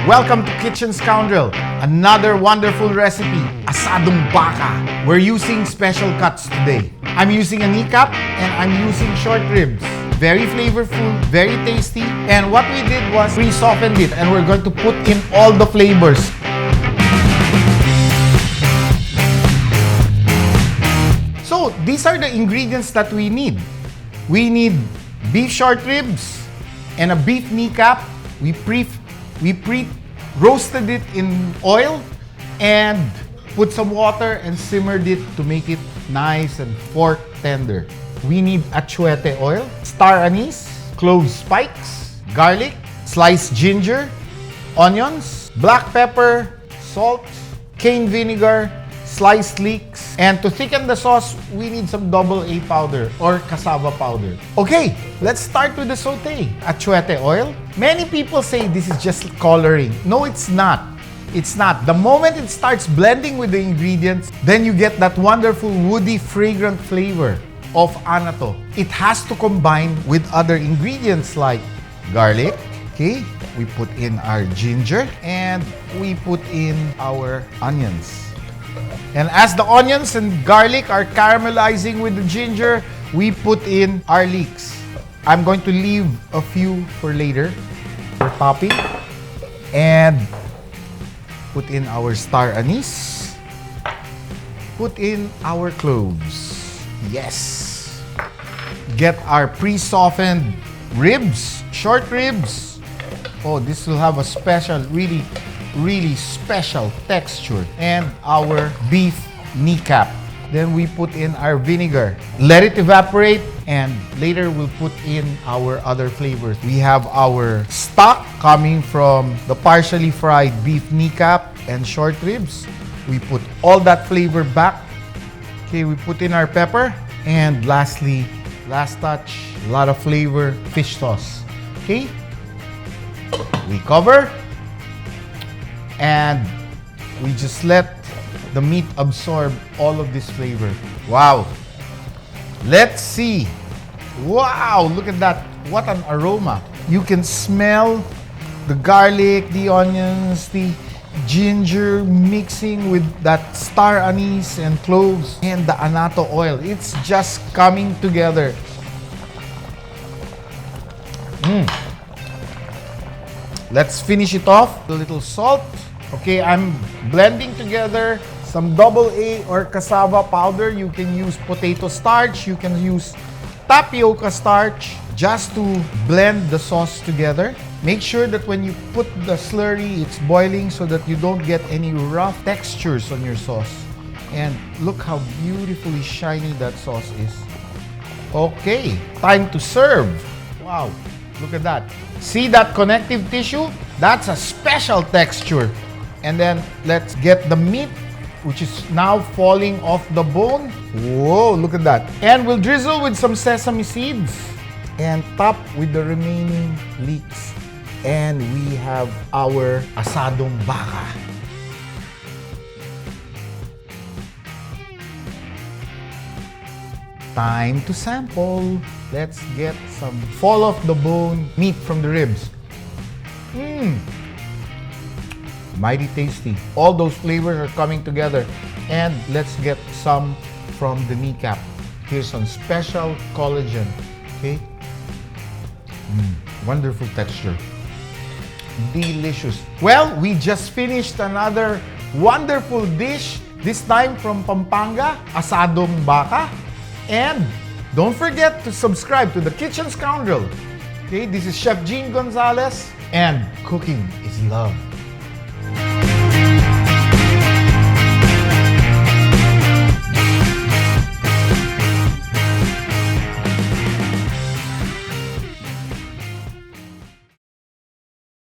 Welcome to Kitchen Scoundrel. Another wonderful recipe, Asadong Vaca. We're using special cuts today. I'm using a kneecap and I'm using short ribs. Very flavorful, very tasty. And what we did was we softened it and we're going to put in all the flavors. So these are the ingredients that we need. We need beef short ribs and a beef kneecap. We pre-roasted it in oil and put some water and simmered it to make it nice and fork tender. We need achiote oil, star anise, clove spikes, garlic, sliced ginger, onions, black pepper, salt, cane vinegar, sliced leeks, and to thicken the sauce, we need some double A powder or cassava powder. Okay, let's start with the saute. Achiote oil. Many people say this is just coloring. No, it's not. It's not. The moment it starts blending with the ingredients, then you get that wonderful woody, fragrant flavor of anato. It has to combine with other ingredients like garlic. Okay, we put in our ginger and we put in our onions. And as the onions and garlic are caramelizing with the ginger, we put in our leeks. I'm going to leave a few for later for topping. And put in our star anise. Put in our cloves. Yes. Get our pre-softened ribs, short ribs. Oh, this will have a special, really special texture. And our beef kneecap. Then we put in our vinegar. Let it evaporate and later we'll put in our other flavors. We have our stock coming from the partially fried beef kneecap and short ribs. We put all that flavor back. Okay, we put in our pepper. And lastly, last touch, a lot of flavor, fish sauce. Okay, we cover. And we just let the meat absorb all of this flavor. Wow. Let's see. Wow, look at that. What an aroma. You can smell the garlic, the onions, the ginger mixing with that star anise and cloves and the anato oil. It's just coming together. Let's finish it off with a little salt. Okay, I'm blending together some double A or cassava powder. You can use potato starch. You can use tapioca starch just to blend the sauce together. Make sure that when you put the slurry, it's boiling so that you don't get any rough textures on your sauce. And look how beautifully shiny that sauce is. Okay, time to serve. Wow. Look at that. See that connective tissue? That's a special texture. And then let's get the meat, which is now falling off the bone. Whoa, look at that. And we'll drizzle with some sesame seeds and top with the remaining leeks. And we have our Asadong Vaca. Time to sample. Let's get some fall off the bone meat from the ribs. Mighty tasty. All those flavors are coming together. And let's get some from the kneecap. Here's some special collagen. Okay? Wonderful texture. Delicious. Well, we just finished another wonderful dish. This time from Pampanga, Asadong Vaca. And don't forget to subscribe to the Kitchen Scoundrel. Okay, this is Chef Gonzalez, and cooking is love.